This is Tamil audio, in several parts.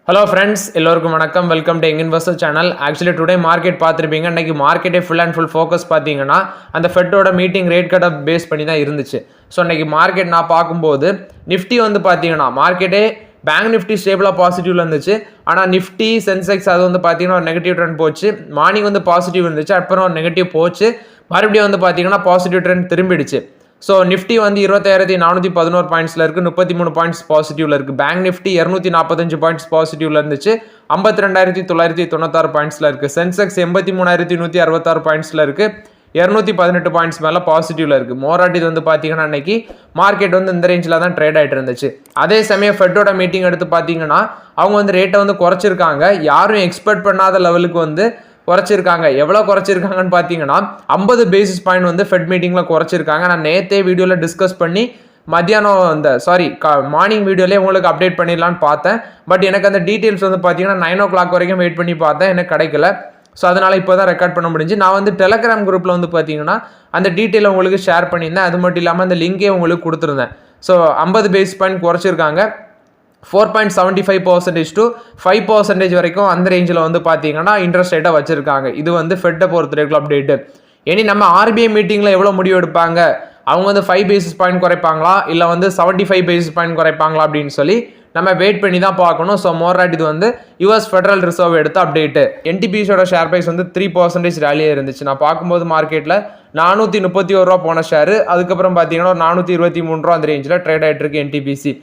Hello friends, எல்லோருக்கும் வணக்கம். Welcome to young investor channel. Actually today market பார்த்துருப்பீங்க. இன்னைக்கு மார்க்கெட்டே ஃபுல் அண்ட் ஃபுல் ஃபோக்கஸ் பார்த்தீங்கன்னா அந்த ஃபெட்டோட மீட்டிங் ரேட் கட்டை பேஸ் பண்ணி தான் இருந்துச்சு. ஸோ இன்னைக்கு மார்க்கெட் நான் பார்க்கும்போது நிஃப்டி வந்து பார்த்தீங்கன்னா மார்க்கெட்டே பேங்க் நிஃப்டி ஸ்டேபிளாக பாசிட்டிவ்ல இருந்துச்சு. ஆனால் நிஃப்டி சென்செக்ஸ் அது வந்து பார்த்தீங்கன்னா ஒரு நெகட்டிவ் ட்ரெண்ட் போச்சு. மார்னிங் வந்து பாசிட்டிவ் இருந்துச்சு, அப்புறம் ஒரு நெகட்டிவ் போச்சு, மறுபடியும் வந்து பார்த்தீங்கன்னா பாசிட்டிவ் ட்ரெண்ட் திரும்பிடுச்சு. ஸோ நிஃப்டி வந்து 25,411 பாயிண்ட்ஸில் இருக்குது, 33 பாயிண்ட்ஸ் பாசிட்டிவ்ல இருக்குது. பேங்க் நிஃப்டி 245 பாயிண்ட்ஸ் பாசிட்டிவ்ல இருந்துச்சு, 52,996 பாயிண்ட்ஸில் இருக்குது. சென்செக்ஸ் 83,166 பாயிண்ட்ஸில் இருக்குது, 218 பாயிண்ட்ஸ் மேலே பாசிட்டிவ்ல இருக்குது. மோராட் இது வந்து பார்த்தீங்கன்னா அன்னைக்கு மார்க்கெட் வந்து இந்த ரேஞ்சில் தான் ட்ரேட் ஆகிட்டு இருந்துச்சு. அதே சமயம் ஃபெட்டோட மீட்டிங் எடுத்து பார்த்தீங்கன்னா அவங்க வந்து ரேட்டை வந்து குறைச்சிருக்காங்க. யாரும் எக்ஸ்பெக்ட் பண்ணாத லெவலுக்கு வந்து குறைச்சிருக்காங்க. எவ்வளோ குறைச்சிருக்காங்கன்னு பார்த்தீங்கன்னா 50 பேசிஸ் பாயிண்ட் வந்து ஃபெட் மீட்டிங்கில் குறைச்சிருக்காங்க. நான் நேற்றே வீடியோவில் டிஸ்கஸ் பண்ணி மத்தியானம் மார்னிங் வீடியோலேயே உங்களுக்கு அப்டேட் பண்ணிடலான்னு பார்த்தேன். பட் எனக்கு அந்த டீட்டெயில்ஸ் வந்து பார்த்தீங்கன்னா 9 o'clock வரைக்கும் வெயிட் பண்ணி பார்த்தேன், எனக்கு கிடைக்கல. ஸோ அதனால் இப்போ தான் ரெக்கார்ட் பண்ண முடிஞ்சு. நான் வந்து டெலகிராம் குரூப்பில் வந்து பார்த்தீங்கன்னா அந்த டீட்டெயிலை உங்களுக்கு ஷேர் பண்ணியிருந்தேன். அது மட்டும் இல்லாமல் அந்த லிங்கே உங்களுக்கு கொடுத்துருந்தேன். ஸோ 50 பேசிஸ் பாயிண்ட் குறைச்சிருக்காங்க. 4.75% to 5% வரைக்கும் அந்த ரேஞ்சில் வந்து பார்த்தீங்கன்னா இன்ட்ரெஸ்ட் ரேட்டை வச்சிருக்காங்க. இது வந்து ஃபெட்டை பொறுத்த வரைக்கும் அப்டேட்டு. இனி நம்ம ஆர்பிஐ மீட்டிங்கில் எவ்வளோ முடிவு எடுப்பாங்க, அவங்க வந்து 5 பேசிஸ் பாயிண்ட் குறைப்பாங்களா இல்லை வந்து 75 பேசிஸ் பாயிண்ட் குறைப்பாங்களா அப்படின்னு சொல்லி நம்ம வெயிட் பண்ணி தான் பார்க்கணும். ஸோ மோராட் இது வந்து யுஎஸ் ஃபெடரல் ரிசர்வ் எடுத்த அப்டேட்டு. என்டிபிசியோட ஷேர் ப்ரைஸ் வந்து 3% ரேலியாக இருந்துச்சு. நான் பார்க்கும்போது மார்க்கெட்டில் 431 ரூபா போன ஷேரு, அதுக்கப்புறம் பார்த்தீங்கன்னா 423 ரூபா அந்த ரேஞ்சில் ட்ரேட் ஆகிட்டு இருக்கு என்டிபிசி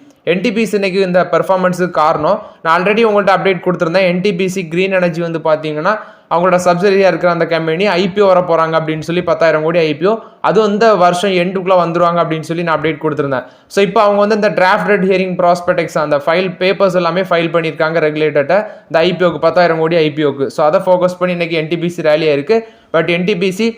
இன்னைக்கு இந்த பெர்ஃபார்மன்ஸுக்கு காரணம் நான் ஆல்ரெடி உங்கள்கிட்ட அப்டேட் கொடுத்துருந்தேன். என்டிபிசி கிரீன் எனர்ஜி வந்து பார்த்தீங்கன்னா அவங்களோட சப்சிடியாக இருக்கிற அந்த கம்பெனி ஐபிஓ வர போகிறாங்க அப்படின்னு சொல்லி 10,000 கோடி ஐபிஓ, அதுவும் இந்த வருஷம் எண்டுக்குள்ளே வந்துருவாங்க அப்படின்னு சொல்லி நான் அப்டேட் கொடுத்துருந்தேன். ஸோ இப்போ அவங்க வந்து இந்த டிராஃப்ட் ரெட் ஹியரிங் ப்ராஸ்பெக்ட்ஸ் அந்த பேப்பர்ஸ் எல்லாமே ஃபைல் பண்ணியிருக்காங்க ரெகுலேட்டர்கிட்ட, இந்த ஐபிஓக்கு 10,000 கோடி ஐபிஓக்கு. ஸோ அதை ஃபோக்கஸ் பண்ணி இன்னைக்கு என்டிபிசி ரேலியாக இருக்குது. பட் என்டிபிசி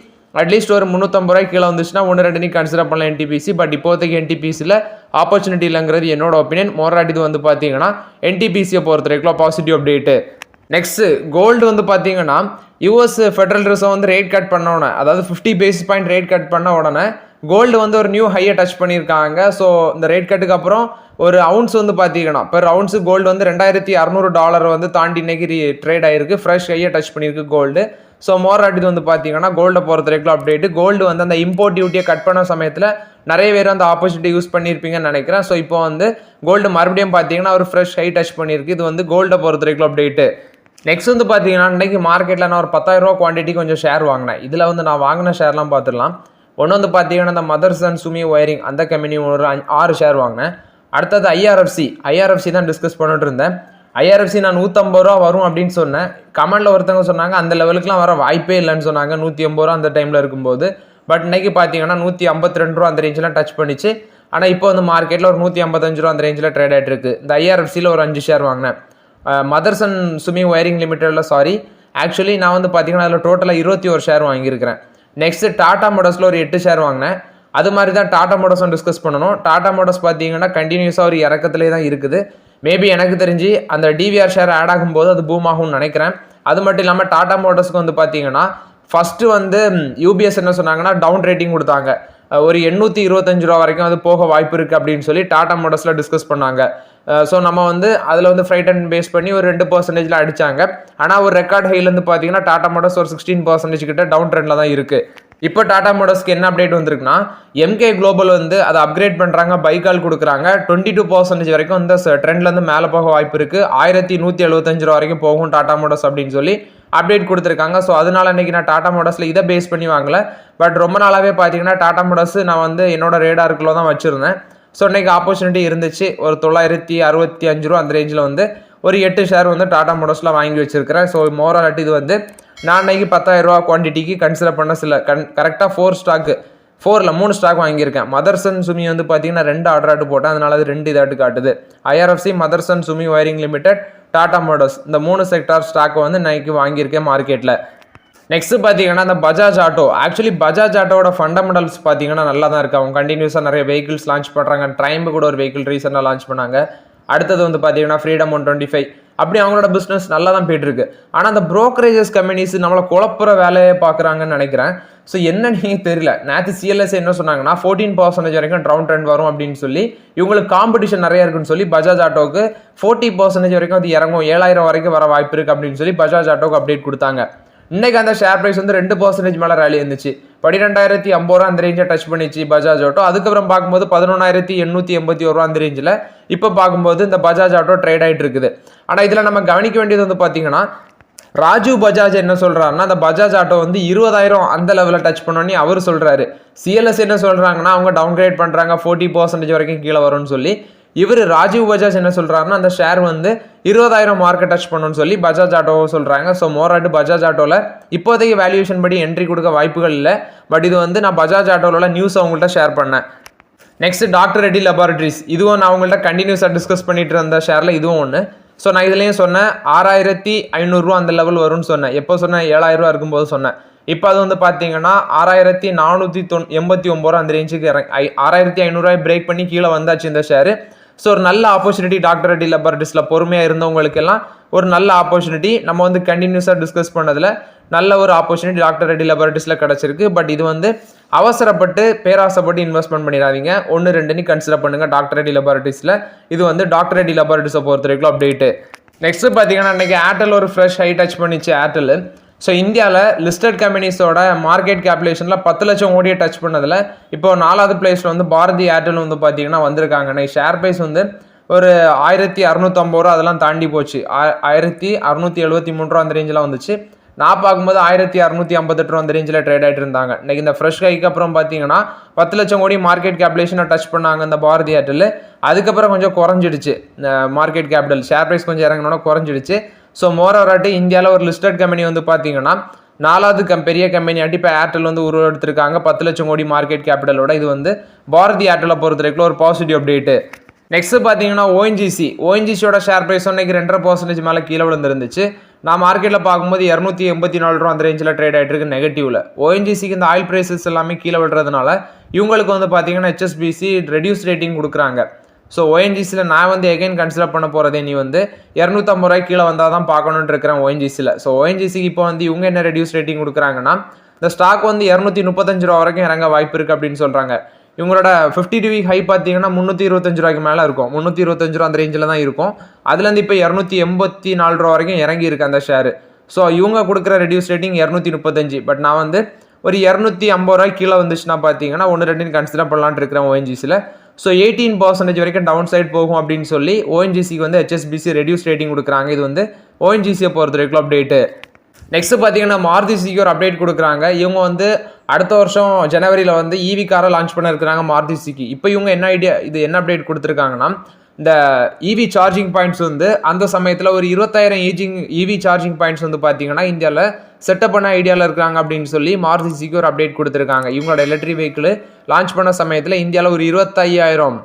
அட்லீஸ்ட் ஒரு 350 ரூபாய் கீழே வந்துச்சுன்னா 1-2 கன்சிடர் பண்ணலாம் என்டிபிசி. பட் இப்போதைக்கு என்டிபிசியில் ஆப்பர்ச்சுனிட்டி இல்லைங்கிறது என்னோட ஒப்பீனியன். மோராட் இது வந்து பார்த்தீங்கன்னா என்டிபிசியை பொறுத்த வரைக்கும் பாசிட்டிவ் அப்டேட்டு. நெக்ஸ்ட் கோல்டு வந்து பார்த்தீங்கன்னா யூஎஸ் ஃபெடரல் ரிசர்வ் வந்து ரேட் கட் பண்ண உடனே, அதாவது 50 பேசிஸ் பாயிண்ட் ரேட் கட் பண்ண உடனே கோல்டு வந்து ஒரு நியூ ஹையை டச் பண்ணியிருக்காங்க. ஸோ இந்த ரேட் கட்டுக்கு அப்புறம் ஒரு அவுன்ஸ் வந்து பார்த்தீங்கன்னா பெர் அவுன்ஸு கோல்டு வந்து $2,600 வந்து தாண்டி இன்னைக்கு ட்ரேட் ஆகிருக்கு, ஃப்ரெஷ் ஹையை டச் பண்ணியிருக்கு கோல்டு. ஸோ மோராட் இது வந்து பார்த்தீங்கன்னா கோல்டை பொறுத்த வரைக்கும் அப்டேட்டு. கோல்டு வந்து அந்த இம்போர்ட் டியூட்டியை கட் பண்ண சமயத்தில் நிறைய பேர் அந்த ஆப்பர்ச்சுனிட்டி யூஸ் பண்ணியிருப்பீங்கன்னு நினைக்கிறேன். ஸோ இப்போ வந்து கோல்டு மறுபடியும் பார்த்தீங்கன்னா ஒரு ஃப்ரெஷ் ஹை டச் பண்ணியிருக்கு. இது வந்து கோல்டை பொறுத்த வரைக்கும் அப்டேட்டு. நெக்ஸ்ட் வந்து பார்த்தீங்கன்னா இன்றைக்கி மார்க்கெட்டில் நான் ஒரு 10,000 ரூபா குவான்டிட்டி கொஞ்சம் ஷேர் வாங்கினேன். இதில் வந்து நான் வாங்கின ஷேர்லாம் பார்த்துடலாம். ஒன்று வந்து பார்த்தீங்கன்னா இந்த மதர்சன் சுமி ஒயரிங் அந்த கம்பெனி ஒரு 6 ஷேர் வாங்கினேன். அடுத்தது ஐஆர்எஃப்சி தான் டிஸ்கஸ் பண்ணிட்டு இருந்தேன். ஐஆர்எஃப்சி நான் 150 ரூபா வரும் அப்படின்னு சொன்னேன். கமெண்ட்ல ஒருத்தவங்க சொன்னாங்க அந்த லெவலுக்குலாம் வர வாய்ப்பே இல்லைன்னு சொன்னாங்க 180 ரூபா அந்த டைமில் இருக்கும்போது. பட் இன்னைக்கு பார்த்தீங்கன்னா 152 ரூபா அந்த ரேஞ்செலாம் டச் பண்ணிச்சு. ஆனால் இப்போ வந்து மார்க்கெட்டில் ஒரு 155 ரூபா அந்த ரேஞ்சில் ட்ரேட் ஆகிட்டு இருக்கு. இந்த ஐஆர்எஃப்சியில் ஒரு 5 ஷேர் வாங்கினேன். மதர்சன் சுமி ஒயரிங் லிமிடெடில் ஆக்சுவலி நான் வந்து பார்த்தீங்கன்னா அதில் டோட்டலாக 21 ஷேர் வாங்கியிருக்கிறேன். நெக்ஸ்ட் டாடா மோட்டர்ஸில் ஒரு 8 ஷேர் வாங்கினேன். அது மாதிரி தான் டாடா மோட்டர்ஸும் டிஸ்கஸ் பண்ணணும். டாடா மோட்டர்ஸ் பார்த்தீங்கன்னா கண்டினியூஸாக ஒரு இறக்கத்திலே தான் இருக்குது. மேபி எனக்கு தெரிஞ்சு அந்த டிவிஆர் ஷேர் ஆட் ஆகும்போது அது பூம் ஆகும்னு நினைக்கிறேன். அது மட்டும் இல்லாமல் டாடா மோட்டர்ஸ்க்கு வந்து பார்த்தீங்கன்னா ஃபஸ்ட்டு வந்து யூபிஎஸ் என்ன சொன்னாங்கன்னா டவுன் ரேட்டிங் கொடுத்தாங்க. ஒரு 825 ரூபா வரைக்கும் அது போக வாய்ப்பு இருக்குது அப்படின்னு சொல்லி டாடா மோட்டர்ஸில் டிஸ்கஸ் பண்ணாங்க. ஸோ நம்ம வந்து அதில் வந்து ஃப்ரைட் அண்ட் பேஸ் பண்ணி ஒரு 2% அடித்தாங்க. ஆனால் ஒரு ரெக்கார்ட் ஹைலேருந்து பார்த்தீங்கன்னா டாடா மோட்டர்ஸ் ஒரு 16% கிட்ட டவுன் ட்ரெண்டில் தான் இருக்குது. இப்போ டாடா மோட்டர்ஸ்க்கு என்ன அப்டேட் வந்திருக்குன்னா எம்கே குளோபல் வந்து அதை அப்கிரேட் பண்ணுறாங்க, பைக்கால் கொடுக்குறாங்க. 22% வரைக்கும் இந்த ட்ரெண்ட்லேருந்து மேலே போக வாய்ப்பு இருக்குது. 1,175 ரூபா வரைக்கும் போகும் டாடா மோட்டர்ஸ் அப்படின்னு சொல்லி அப்டேட் கொடுத்துருக்காங்க. ஸோ அதனால இன்னைக்கு நான் டாடா மோட்டர்ஸில் இதை பேஸ் பண்ணி வாங்கல. பட் ரொம்ப நாளாகவே பார்த்தீங்கன்னா டாடா மோட்டர்ஸ் நான் வந்து என்னோட ரேடாருக்குள்ள தான் வச்சுருந்தேன். ஸோ இன்னைக்கு ஆப்பர்ச்சுனிட்டி இருந்துச்சு. ஒரு 965 ரூபா அந்த ரேஞ்சில் வந்து ஒரு 8 ஷேர் வந்து டாடா மோட்டர்ஸில் வாங்கி வச்சிருக்கிறேன். ஸோ மோராட் இது வந்து நான் இன்னைக்கு 10,000 ரூபா குவான்டிட்டிக்கு கன்சிடர் பண்ண கரெக்டாக 3 ஸ்டாக் வாங்கியிருக்கேன். மதர்சன் சுமி வந்து பார்த்தீங்கன்னா 2 ஆர்டர் போட்டேன், அதனால அது 2 இதாட்டு காட்டுது. IRFC, Motherson Sumi Wiring Limited, Tata Motors இந்த 3 செக்டார் ஸ்டாக்கை வந்து இன்னைக்கு வாங்கியிருக்கேன் மார்க்கெட்டில். நெக்ஸ்ட் பார்த்தீங்கன்னா இந்த பஜாஜ் ஆட்டோ. ஆக்சுவலி பஜாஜ் ஆட்டோட ஃபண்டமெண்டல்ஸ் பார்த்தீங்கன்னா நல்லா தான் இருக்குது. அவங்க கண்டினியூஸாக நிறைய வெஹிக்கிள்ஸ் லான்ச் பண்ணுறாங்க. ட்ரைம்பு கூட ஒரு வெஹிக்கிள் ரீசெண்டாக லான்ச் பண்ணாங்க. அடுத்தது வந்து பார்த்தீங்கன்னா ஃப்ரீடம் 125 அப்படி அவங்களோட பிஸ்னஸ் நல்லா தான் போயிட்டு இருக்கு. ஆனால் அந்த ப்ரோக்கரேஜஸ் கம்பெனிஸ் நம்மளை குழப்புற வேலையை பார்க்குறாங்கன்னு நினைக்கிறேன். ஸோ என்னன்னு தெரியல. நேற்று சிஎல்எஸ் என்ன சொன்னாங்கன்னா 14% வரைக்கும் டவுன் ட்ரெண்ட் வரும் அப்படின்னு சொல்லி, இவங்களுக்கு காம்படிஷன் நிறைய இருக்குன்னு சொல்லி பஜாஜ் ஆட்டோக்கு 40% வரைக்கும் அது இறங்கும், 7000 வரைக்கும் வர வாய்ப்பு இருக்கு அப்படின்னு சொல்லி பஜாஜ் ஆட்டோக்கு அப்டேட் கொடுத்தாங்க. இன்னைக்கு அந்த ஷேர் பிரைஸ் வந்து 2% மேலே ரேலி இருந்துச்சு. 12,050 ரூபா அந்த ரேஞ்சை டச் பண்ணிச்சு பஜாஜ் ஆட்டோ. அதுக்கப்புறம் பார்க்கும்போது 11,881 ரூபா அந்த ரேஞ்சில் இப்போ பார்க்கும்போது இந்த பஜாஜ் ஆட்டோ ட்ரேட் ஆகிட்டு இருக்குது. ஆனால் இதில் நம்ம கவனிக்க வேண்டியது வந்து பார்த்தீங்கன்னா, ராஜீவ் பஜாஜ் என்ன சொல்றாருன்னா, அந்த பஜாஜ் ஆட்டோ வந்து 20,000 அந்த லெவலில் டச் பண்ணோன்னு அவர் சொல்றாரு. சிஎல்எஸ் என்ன சொல்றாங்கன்னா, அவங்க டவுன் கிரேட் பண்றாங்க, 40% வரைக்கும் கீழே வரும்னு சொல்லி. இவர் ராஜீவ் பஜாஜ் என்ன சொல்றாருன்னா, அந்த ஷேர் வந்து 20,000 மார்க்கெட் டச் பண்ணணும்னு சொல்லி பஜாஜ் ஆட்டோ சொல்றாங்க. ஸோ மோராட்டு பஜாஜ் ஆட்டோவில் இப்போதைக்கு வேல்யூவேஷன் படி என்ட்ரி கொடுக்க வாய்ப்புகள் இல்லை. பட் இது வந்து நான் பஜாஜ் ஆட்டோவில் நியூஸ் அவங்கள்ட்ட ஷேர் பண்ணேன். நெக்ஸ்ட் டாக்டர் ரெட்டி லெபார்டரிஸ், இதுவும் நான் அவங்கள்ட்ட கண்டினியூஸாக டிஸ்கஸ் பண்ணிட்டு இருந்த ஷேரில் இதுவும் ஒன்று. ஸோ நான் இதுலேயும் சொன்னேன் 6,500 ரூபா அந்த லெவல் வரும்னு சொன்னேன். எப்போ சொன்னேன்? 7,000 ரூபா இருக்கும்போது சொன்னேன். இப்போ அது வந்து பார்த்தீங்கன்னா 6,489 ரூபா அந்த ரேஞ்சுக்கு 6,500 பிரேக் பண்ணி கீழே வந்தாச்சு இந்த ஷேரு. ஸோ ஒரு நல்ல ஆப்பர்ச்சுனிட்டி டாக்டர் ரெட்டி லெபார்டரிஸில் பொறுமையாக இருந்தவங்களுக்கெல்லாம் ஒரு நல்ல ஆப்பர்ச்சுனிட்டி. நம்ம வந்து கண்டினியூஸாக டிஸ்கஸ் பண்ணதில் நல்ல ஒரு ஆப்பர்ச்சுனிட்டி டாக்டர் ரெட்டி லெபார்டரிஸில் கிடச்சிருக்கு. பட் இது வந்து அவசரப்பட்டு பேராசைப்பட்டு இன்வெஸ்ட்மெண்ட் பண்ணிடாதீங்க. 1-2 கன்சிடர் பண்ணுங்கள் டாக்டர் ரெட்டி லெபார்டரிஸில். இது வந்து டாக்டர் ரெட்டி லெபார்டரிஸை பொறுத்த வரைக்கும் அப்டேட்டு. நெக்ஸ்ட் பார்த்தீங்கன்னா இன்றைக்கி ஏர்டெல் ஒரு ஃப்ரெஷ் ஹை டச் பண்ணிச்சு ஏர்டெல். ஸோ இந்தியாவில் லிஸ்டட் கம்பெனிஸோட மார்க்கெட் கேபிலேஷனில் 10 லட்சம் கோடியை டச் பண்ணதில் இப்போ 4வது பிளேஸில் வந்து பாரதி ஏர்டெல் வந்து பார்த்தீங்கன்னா வந்திருக்காங்க. ஷேர் ப்ரைஸ் வந்து ஒரு 1,650 ரூபா அதெல்லாம் தாண்டி போச்சு. 1,673 ரூபா அந்த ரேஞ்செலாம் வந்துச்சு. நான் பார்க்கும்போது 1,658 ரூபா அந்த ரேஞ்சில் ட்ரேட் ஆகிட்டு இருந்தாங்க. இன்றைக்கி இந்த ஃப்ரெஷ் ஹைக்கு அப்புறம் பார்த்தீங்கன்னா 10 லட்சம் கோடி மார்க்கெட் கேபிலேஷனை டச் பண்ணாங்க இந்த பாரதி ஏர்டெல். அதுக்கப்புறம் கொஞ்சம் குறைஞ்சிடுச்சு மார்க்கெட் கேபிட்டல். ஷேர் ப்ரைஸ் கொஞ்சம் இறங்கினோன்னா குறைஞ்சிடுச்சு. ஸோ மோரோவராட்டி இந்தியாவில் ஒரு லிஸ்டட் கம்பெனி வந்து பார்த்தீங்கன்னா 4வது பெரிய கம்பெனி ஆட்டி இப்போ ஏர்டெல் வந்து உருவெடுத்திருக்காங்க 10 லட்சம் கோடி மார்க்கெட் கேபிட்டலோட. இது வந்து பாரதி ஏர்டெலை பொறுத்த வரைக்கும் ஒரு பாசிட்டிவ் அப்டேட்டு. நெக்ஸ்ட் பார்த்தீங்கன்னா ஓஎன்ஜிசியோட ஷேர் ப்ரைஸ் இன்னைக்கு 2.5% மேலே கீழே விழுந்துருந்துச்சு. நான் மார்க்கெட்டில் பார்க்கும்போது 284 ரூபா அந்த ரேஞ்சில் ட்ரேட் ஆகிட்டு இருக்கு நெகட்டிவ்ல. ஓஎன்ஜிசிக்கு இந்த ஆயில் ப்ரைஸஸ் எல்லாமே கீழே விடுறதுனால இவங்களுக்கு வந்து பார்த்தீங்கன்னா ஹெச்எஸ்பிசி ரெடியூஸ் ரேட்டிங் கொடுக்குறாங்க. ஸோ ஓஎன்ஜிசியில் நான் வந்து எகைன் கன்சிடர் பண்ண போகிறதே நீ வந்து 250 ரூபாய் கீழே வந்தால் தான் பார்க்கணுன்ட்டு இருக்கிறேன் ஓஎன்ஜிசியில். ஸோ ஓஎன்ஜிசிக்கு இப்போ வந்து இவங்க என்ன ரெடியூஸ் ரேட்டிங் கொடுக்குறாங்கன்னா, இந்த ஸ்டாக் வந்து 235 ரூபா வரைக்கும் இறங்க வாய்ப்பு இருக்குது அப்படின்னு சொல்கிறாங்க. இவங்களோட 50 வீக் ஹை பார்த்தீங்கன்னா 325 ரூபாய்க்கு மேலே இருக்கும். 325 ரூபா அந்த ரேஞ்சில் தான் இருக்கும். அதுலேருந்து இப்போ 284 ரூபா வரைக்கும் இறங்கி இருக்கு அந்த ஷேரு. ஸோ இவங்க கொடுக்குற ரெடியூஸ் ரேட்டிங் 235. பட் நான் வந்து ஒரு 250 ரூபாய்க்கு கீழே வந்துச்சுன்னா பார்த்தீங்கன்னா 1-2 கன்சிடர் பண்ணலான்னு இருக்கிறேன் ஓஎன்ஜிசியில். ஸோ 18% வரைக்கும் டவுன் சைட் போகும் அப்படின்னு சொல்லி ஓஎன்ஜிசிக்கு வந்து ஹெச்எஸ்பிசி ரெடியூஸ் ரேட்டிங் கொடுக்குறாங்க. இது வந்து ஓஎன்ஜிசியை பொறுத்த வரைக்கும் அப்டேட்டு. நெக்ஸ்ட் பார்த்தீங்கன்னா மாருதிக்கு ஒரு அப்டேட் கொடுக்குறாங்க. இவங்க வந்து அடுத்த வருஷம் ஜனவரியில் வந்து ஈவி காரை லான்ச் பண்ண இருக்கிறாங்க மாருதிக்கு. இப்போ இவங்க என்ன என்ன அப்டேட் கொடுத்துருக்காங்கன்னா, இந்த இவி சார்ஜிங் பாயிண்ட்ஸ் வந்து அந்த சமயத்தில் ஒரு 20,000 இவி சார்ஜிங் பாயிண்ட்ஸ் வந்து பார்த்தீங்கன்னா இந்தியாவில் செட்டப் பண்ண ஐடியாவில் இருக்காங்க அப்படின்னு சொல்லி மாருதிக்கு ஒரு அப்டேட் கொடுத்துருக்காங்க. இவங்களோட எலக்ட்ரிக் வெஹிக்கிள் லான்ச் பண்ண சமயத்தில் இந்தியாவில் ஒரு 25,000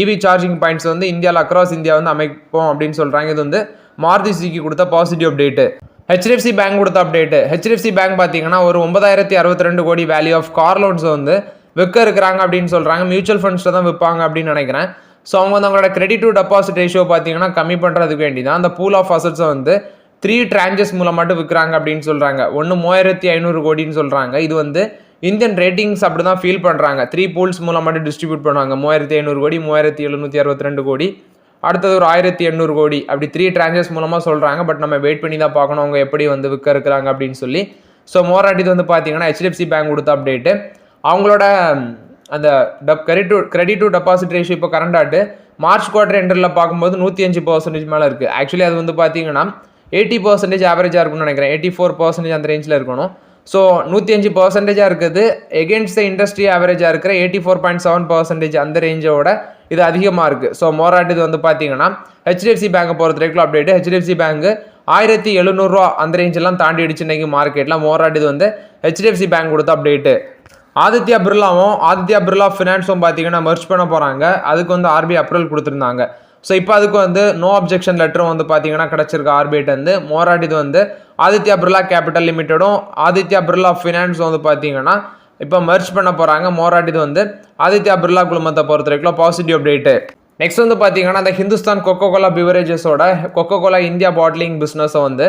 இவி சார்ஜிங் பாயிண்ட்ஸ் வந்து இந்தியாவில் அக்ராஸ் இந்தியா வந்து அமைப்போம் அப்படின்னு சொல்கிறாங்க. இது வந்து மாருதிக்கு கொடுத்த பாசிட்டிவ் அப்டேட்டு. ஹெச்டிஎஃப்சி பேங்க் கொடுத்த அப்டேட்டு. ஹெச்டிஎஃப்சி பேங்க் பார்த்தீங்கன்னா ஒரு 9,062 கோடி வேல்யூ ஆஃப் கார் லோன்ஸை வந்து விற்க இருக்கிறாங்க அப்படின்னு சொல்கிறாங்க. மியூச்சுவல் ஃபண்ட்ஸில் தான் விற்பாங்க அப்படின்னு நினைக்கிறேன். ஸோ அவங்க வந்து அவங்களோட கிரெடிட் டு டெபாசிட் ரேஷியோ பார்த்தீங்கன்னா கம்மி பண்ணுறதுக்கு வேண்டி தான் அந்த பூல் ஆஃப் அசட்ஸை வந்து 3 tranches மூலம் மட்டும் விற்கிறாங்க அப்படின்னு சொல்கிறாங்க. ஒன்று 3,500 கோடின்னு சொல்கிறாங்க. இது வந்து இந்தியன் ரேட்டிங்ஸ் அப்படி தான் ஃபீல் பண்ணுறாங்க. 3 pools மூலம் மட்டும் டிஸ்ட்ரிபியூட் பண்ணுவாங்க. 3,500 கோடி, 3,762 கோடி, அடுத்தது ஒரு 1,800 கோடி, அப்படி 3 tranches மூலமாக சொல்கிறாங்க. பட் நம்ம வெயிட் பண்ணி தான் பார்க்கணும் அவங்க எப்படி வந்து விற்க இருக்கிறாங்க அப்படின்னு சொல்லி. ஸோ மோராட்டி இது வந்து பார்த்தீங்கன்னா ஹெச்டிஎஃப்சி பேங்க் கொடுத்த அப்டேட்டு. அவங்களோட அந்த கிரெடிட் டு டெபாசிட் ரேஷியோ இப்போ கரண்டாட்டு மார்ச் குவார்டர் எண்டரில் பார்க்கும்போது 105% மேலே இருக்குது. ஆக்சுவலி அது வந்து பார்த்தீங்கன்னா 80% ஆவரேஜாக இருக்கும்னு நினைக்கிறேன். 84% அந்த ரேஞ்சில் இருக்கணும். ஸோ 105% இருக்குது. எகென்ஸ்ட் த இண்டஸ்ட்ரி ஆவரேஜாக இருக்கிற 84.7% அந்த ரேஞ்சோட இது அதிகமாக இருக்குது. ஸோ மோராட் இது வந்து பார்த்தீங்கன்னா ஹெச்டிஎஃப்சி பேங்கை பொறுத்த வரைக்கும் அப்டேட்டு. ஹெச்டிஎஃப்சி பேங்க் 1,700 ரூபா அந்த ரேஞ்செல்லாம் தாண்டி அடிச்சு இன்னைக்கு மார்க்கெட்டில். மோராட் இது வந்து ஹெச்டிஎஃப்சி பேங்க் கொடுத்த அப்டேட்டு. ஆதித்யா பிர்லா ஃபினான்ஸும் பார்த்தீங்கன்னா மெர்ஜ் பண்ண போகிறாங்க. அதுக்கு வந்து ஆர்பிஐ அப்ரூவல் கொடுத்துருந்தாங்க. ஸோ இப்போ அதுக்கு வந்து நோ அப்ஜெக்ஷன் லெட்டரும் வந்து பார்த்தீங்கன்னா கிடச்சிருக்கு ஆர்பிஐட்டு வந்து. மோராட் இது வந்து ஆதித்யா பிர்லா கேபிட்டல் லிமிட்டடும் ஆதித்யா பிர்லா ஃபினான்ஸ் வந்து பார்த்தீங்கன்னா இப்போ மெர்ஜ் பண்ண போகிறாங்க. மோராட் இது வந்து ஆதித்யா பிர்லா குழுமத்தை பொறுத்த வரைக்கும் பாசிட்டிவ் அப்டேட்டு. நெக்ஸ்ட் வந்து பார்த்தீங்கன்னா அந்த ஹிந்துஸ்தான் கொக்கோ கோலா பிவரேஜஸோட கொக்கோ கோலா இந்தியா பாட்லிங் பிஸ்னஸை வந்து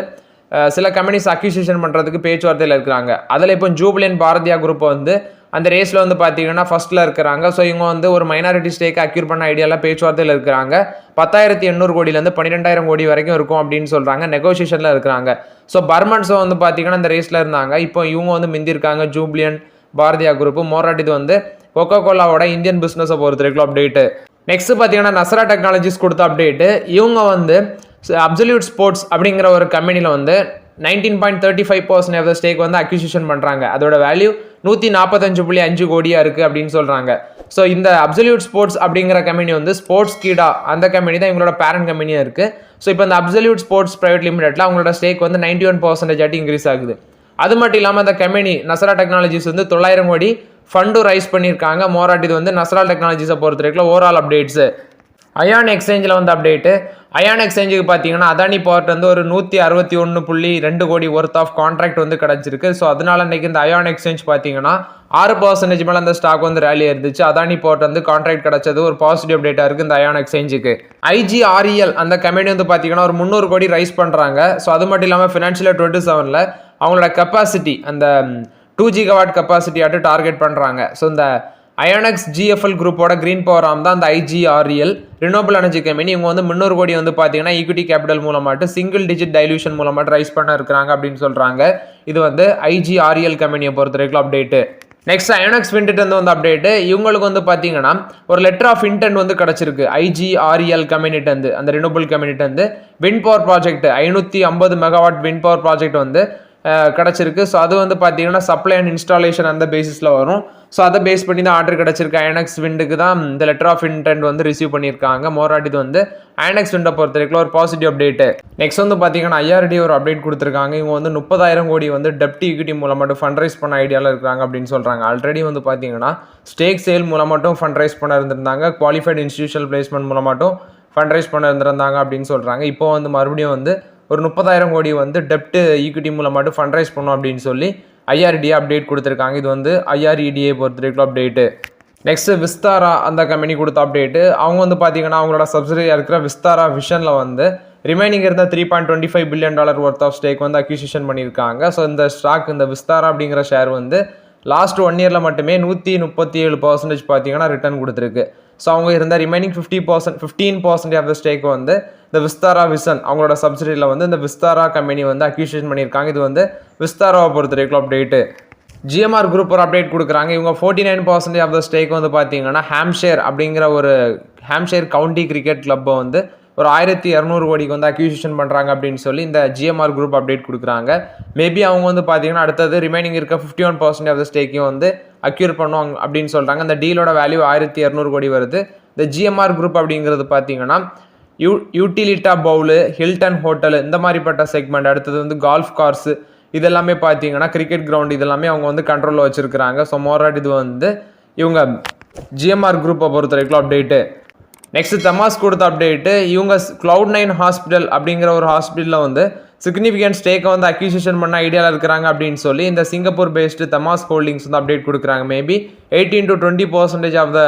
சில கம்பெனிஸ் அக்யூசியேஷன் பண்ணுறதுக்கு பேச்சுவார்த்தையில் இருக்கிறாங்க. அதில் இப்போ ஜூபிலியன் பாரதியா குரூப் வந்து அந்த ரேஸில் வந்து பார்த்தீங்கன்னா ஃபர்ஸ்ட்டில் இருக்கிறாங்க. ஸோ இவங்க வந்து ஒரு மைனாரிட்டி ஸ்டேக் அக்யூர் பண்ண ஐடியாவில் பேச்சுவார்த்தையில் இருக்கிறாங்க. 10,800 கோடியிலேருந்து 12,000 கோடி வரைக்கும் இருக்கும் அப்படின்னு சொல்கிறாங்க. நெகோசியேஷனில் இருக்கிறாங்க. ஸோ பர்மன்ஸும் வந்து பார்த்தீங்கன்னா அந்த ரேஸில் இருந்தாங்க. இப்போ இவங்க வந்து மிந்திருக்காங்க ஜூபிலியன் பாரதியா குரூப். மோராட் இது வந்து கொக்கோ கோலாவோட இந்தியன் பிஸ்னஸை பொறுத்த வரைக்கும் அப்டேட்டு. நெக்ஸ்ட் பார்த்தீங்கன்னா நசரா டெக்னாலஜிஸ் கொடுத்த அப்டேட்டு. இவங்க வந்து அப்சல்யூட் ஸ்போர்ட்ஸ் அப்படிங்கிற ஒரு கம்பெனியில் வந்து 19.35% ஆஃப் த ஸ்டேக் வந்து அக்யூசியேஷன் பண்ணுறாங்க. அதோட வேல்யூ 145.5 கோடியாக இருக்குது அப்படின்னு சொல்கிறாங்க. ஸோ இந்த அப்சல்யூட் ஸ்போர்ட்ஸ் அப்படிங்கிற கம்பெனி வந்து ஸ்போர்ட்ஸ் கீடா அந்த கம்பெனி தான் இவங்களோட பேரண்ட் கம்பெனியாக இருக்குது. ஸோ இப்போ இந்த அப்சல்யூட் ஸ்போர்ட்ஸ் பிரைவேட் லிமிடெட்டில் அவங்களோட ஸ்டேக் வந்து 91% ஆட்டி இன்க்ரீஸ் ஆகுது. அது மட்டும் இல்லாமல் அந்த கம்பெனி நசரா டெக்னாலஜிஸ் வந்து 900 கோடி ஃபண்டும் ரைஸ் பண்ணியிருக்காங்க. மோராட் இது வந்து நசரா டெக்னாலஜிஸை பொறுத்த வரைக்கும் ஓவரால் அப்டேட்ஸு. அயான் எக்ஸ்சேஞ்சில் வந்து அப்டேட்டு. அயான் எக்ஸ்சேஞ்சுக்கு பார்த்தீங்கன்னா அதானி பவர்ட் வந்து ஒரு 161.2 கோடி ஒர்த் ஆஃப் கான்ட்ராக்ட் வந்து கிடச்சிருக்கு. ஸோ அதனால இன்னைக்கு இந்த அயான் எக்ஸ்சேஞ்ச் பார்த்தீங்கன்னா 6% மேலே அந்த ஸ்டாக் வந்து ரேலி இருந்துச்சு. அதானி பவர்ட் வந்து கான்ட்ராக்ட் கிடச்சது ஒரு பாசிட்டிவ் அப்டேட்டாக இருக்குது இந்த அயான் எக்ஸ்சேஞ்சுக்கு. IGREL அந்த கம்பெனி வந்து பார்த்தீங்கன்னா ஒரு 300 கோடி ரைஸ் பண்ணுறாங்க. ஸோ அது மட்டும் இல்லாமல் ஃபினான்ஷியல் 27 அவங்களோட கெப்பாசிட்டி அந்த 2 GW கெப்பாசிட்டி ஆட்டு டார்கெட் பண்ணுறாங்க. ஸோ இந்த அயோனெக்ஸ் GFL குரூப்போட கிரீன் பவர் ஆம் தான் அந்த IGREL ரினோபிள் எனர்ஜி கம்பெனி. இவங்க வந்து 300 கோடி வந்து பார்த்தீங்கன்னா ஈக்விட்டி கேபிட்டல் மூலமாட்டு சிங்கிள் டிஜிட் டைல்யூஷன் மூலமாட்டு ரைஸ் பண்ண இருக்கிறாங்க அப்படின்னு சொல்கிறாங்க. இது வந்து IGREL கம்பெனியை பொறுத்த வரைக்கும் அப்டேட்டு. நெக்ஸ்ட் அயோனெக்ஸ் வின்டெட் வந்து அப்டேட்டு. இவங்களுக்கு வந்து பார்த்தீங்கன்னா ஒரு லெட்டர் ஆஃப் இன்டென்ட் வந்து கிடச்சிருக்கு IGREL கம்பெனிட்டு வந்து அந்த ரினோபிள் கம்பெனிட்டு வந்து wind power project 550 megawatt wind power project வந்து கிடச்சிருக்கு. ஸோ அது வந்து பார்த்தீங்கன்னா சப்ளை அண்ட் இன்ஸ்டாலேஷன் அந்த பேசிஸில் வரும். ஸோ அதை பேஸ் பண்ணி தான் ஆர்டர் கிடச்சிருக்கு. அயனெக்ஸ் விண்டுக்கு தான் இந்த லெட்டர் ஆஃப் இன்டென்ட் வந்து ரிசீவ் பண்ணியிருக்காங்க. மோராட் இது வந்து அயனெக்ஸ் விண்டை பொறுத்த வரைக்கும் ஒரு பாசிட்டிவ் அப்டேட்டு. நெக்ஸ்ட் வந்து பார்த்தீங்கன்னா IRD ஒரு அப்டேட் கொடுத்துருக்காங்க. இவங்க வந்து 30,000 கோடி வந்து டெப்ட் ஈக்விட்டி மூலம் மட்டும் ஃபண்ட் ரைஸ் பண்ண ஐடியாவில் இருக்கிறாங்க அப்படின்னு சொல்கிறாங்க. ஆல்ரெடி வந்து பார்த்தீங்கன்னா ஸ்டேக் சேல் மூலம் மட்டும் ஃபண்ட் ரைஸ் பண்ண இருந்திருந்தாங்க. குவாலிஃபைட் இன்ஸ்டிடியூஷனல் பிளேஸ்மெண்ட் மூலம் மட்டும் ஃபண்ட் ரைஸ் பண்ண இருந்திருந்தாங்க அப்படின்னு சொல்கிறாங்க. இப்போ வந்து மறுபடியும் வந்து ஒரு 30,000 கோடி வந்து டெப்ட் ஈக்விட்டி மூலமாட்டு ஃபண்ட் ரைஸ் பண்ணும் அப்படின்னு சொல்லி IRDA அப்டேட் கொடுத்துருக்காங்க. இது வந்து IREDA பொறுத்த வரைக்கும் அப்டேட்டு. நெக்ஸ்ட் விஸ்தாரா அந்த கம்பெனி கொடுத்த அப்டேட்டு. அவங்க வந்து பார்த்தீங்கன்னா அவங்களோட சப்சிடரியாக இருக்கிற விஸ்தாரா விஷனில் வந்து ரிமைனிங் இருந்த $3.25 பில்லியன் ஒர்த் ஆஃப் ஸ்டேக் வந்து அக்யூசியேஷன் பண்ணியிருக்காங்க. ஸோ இந்த ஸ்டாக் இந்த விஸ்தாரா அப்படிங்கிற ஷேர் வந்து லாஸ்ட் 1 இயரில் மட்டுமே 137% பார்த்தீங்கன்னா ரிட்டர்ன் கொடுத்துருக்கு. ஸோ அவங்க இருந்த ரிமைனிங் 15% ஆஃப் த ஸ்டேக் வந்து இந்த விஸ்தாரா விஷன் அவங்களோட சப்சிடியில் வந்து இந்த விஸ்தாரா கம்பெனி வந்து அக்யூசியேஷன் பண்ணியிருக்காங்க. இது வந்து விஸ்தாராவை பொறுத்த வரைக்கும் அப்டேட்டு. GMR குரூப் ஒரு அப்டேட் கொடுக்குறாங்க. இவங்க 49% ஆஃப் த ஸ்டேக் வந்து பார்த்தீங்கன்னா ஹாம்ஷேர் அப்படிங்கிற ஒரு ஹாம்ஷேர் கவுண்டி கிரிக்கெட் கிளப்பை வந்து ஒரு 1,200 கோடிக்கு வந்து அக்யூசியேஷன் பண்ணுறாங்க அப்படின்னு சொல்லி இந்த GMR குரூப் அப்டேட் கொடுக்குறாங்க. மேபி அவங்க வந்து பார்த்தீங்கன்னா அடுத்தது ரிமைனிங் இருக்க 51% ஆஃப் த ஸ்டேக்கையும் வந்து அக்யூர் பண்ணுவாங்க அப்படின்னு சொல்கிறாங்க. அந்த டீலோட வேல்யூ 1,200 கோடி வருது. இந்த GMR குரூப் அப்படிங்கிறது பார்த்தீங்கன்னா யூட்டிலிட்டா பவுலு, ஹில்டன் ஹோட்டலு இந்த மாதிரிப்பட்ட செக்மெண்ட், அடுத்தது வந்து கால்ஃப் கார்ஸு இதெல்லாமே பார்த்தீங்கன்னா கிரிக்கெட் கிரவுண்ட் இதெல்லாமே அவங்க வந்து கண்ட்ரோலில் வச்சுருக்கிறாங்க. ஸோ மோராட் இது வந்து இவங்க GMR குரூப்பை பொறுத்த வரைக்கும் அப்டேட்டு. நெக்ஸ்ட் தமாஸ் கொடுத்த அப்டேட்டு. இவங்க Cloud9 ஹாஸ்பிட்டல் அப்படிங்கிற ஒரு ஹாஸ்பிட்டலில் வந்து சிக்னிஃபிகன்ட் ஸ்டேக்கை வந்து அக்யூசியேஷன் பண்ண ஐடியாவில் இருக்கிறாங்க அப்படின்னு சொல்லி இந்த சிங்கப்பூர் பேஸ்டு தமாஸ் ஹோல்டிங்ஸ் வந்து அப்டேட் கொடுக்குறாங்க. Maybe 18 to 20% of the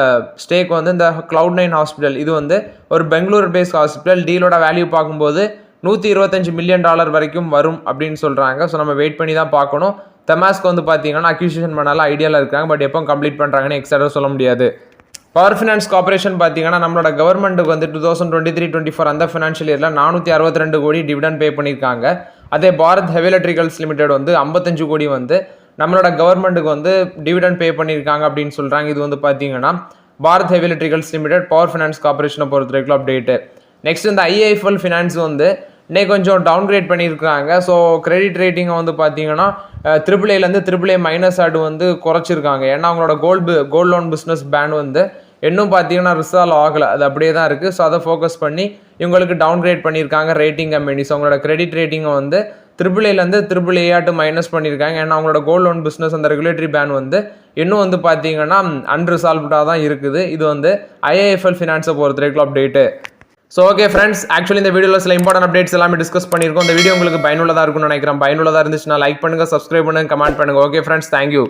stake வந்து இந்த Cloud9 ஹாஸ்பிட்டல் இது வந்து ஒரு பெங்களூர் பேஸ்ட் ஹாஸ்பிட்டல். டீலோட வேல்யூ பார்க்கும்போது $125 மில்லியன் வரைக்கும் வரும் அப்படின்னு சொல்கிறாங்க. ஸோ நம்ம வெயிட் பண்ணி தான் பார்க்கணும். தமாஸ்க்கு வந்து பார்த்தீங்கன்னா அக்யூசியேஷன் பண்ணாலும் ஐடியாவில் இருக்காங்க. பட் எப்போ கம்ப்ளீட் பண்ணுறாங்கன்னு எக்ஸாக்டாக சொல்ல முடியாது. பவர் ஃபினான்ஸ் கார்பரேஷன் பார்த்தீங்கன்னா நம்மளோட கவர்மெண்ட்டுக்கு வந்து 2023-24 அந்த ஃபினான்ஷியல் இயரில் 462 கோடி டிவிடெண்ட் பே பண்ணியிருக்காங்க. அதே பாரத் ஹெவி எலக்ட்ரிகல்ஸ் லிமிடெட் வந்து 55 கோடி வந்து நம்மளோட கவர்மெண்ட்டுக்கு வந்து டிவிடெண்ட் பே பண்ணியிருக்காங்க அப்படின்னு சொல்கிறாங்க. இது வந்து பார்த்தீங்கன்னா Bharat heavy electricals limited power finance கார்பரேஷனை பொறுத்த வரைக்கும் அப்டேட்டு. நெக்ஸ்ட் இந்த IIFL ஃபினான்ஸ் வந்து இன்னைக்கு கொஞ்சம் டவுன்கிரேட் பண்ணியிருக்காங்க. ஸோ கிரெடிட் ரேட்டிங்கை வந்து பார்த்தீங்கன்னா AAA-லேருந்து AAA- ஆடு வந்து குறைச்சிருக்காங்க. ஏன்னா அவங்களோட கோல்டு லோன் பிஸ்னஸ் பேன் வந்து இன்னும் பார்த்தீங்கன்னா ரிசால்வ் ஆகலை, அது அப்படியே தான் இருக்குது. ஸோ அதை ஃபோக்கஸ் பண்ணி இவங்களுக்கு டவுன்கிரேட் பண்ணியிருக்காங்க ரேட்டிங் கம்பெனிஸ். அவங்களோட கிரெடிட் ரேட்டிங்கை வந்து AAA-லேருந்து AAA- மைனஸ் பண்ணியிருக்காங்க. ஏன்னா அவங்களோட கோல்டு லோன் பிஸ்னஸ் அந்த ரெகுலேட்டரி பேன் வந்து இன்னும் வந்து பார்த்தீங்கன்னா அன்ரிசால்வ்டாக தான் இருக்குது. இது வந்து IIFL ஃபினான்ஸை பொறுத்த வரைக்கும் update. So okay friends, actually இந்த வீடியோவில் சில இம்பார்ட்டன்ட் அப்டேட்ஸ் எல்லாமே டிஸ்கஸ் பண்ணியிருக்கோம். இந்த வீடியோ உங்களுக்கு பயனுள்ளதாக இருக்கும்னு நினைக்கிறேன். பயனுள்ளதாக இருந்துச்சுன்னா லைக் பண்ணுங்கள், சப்ஸ்கிரைப் பண்ணுங்கள், கமெண்ட் பண்ணுங்கள். Okay friends, thank you.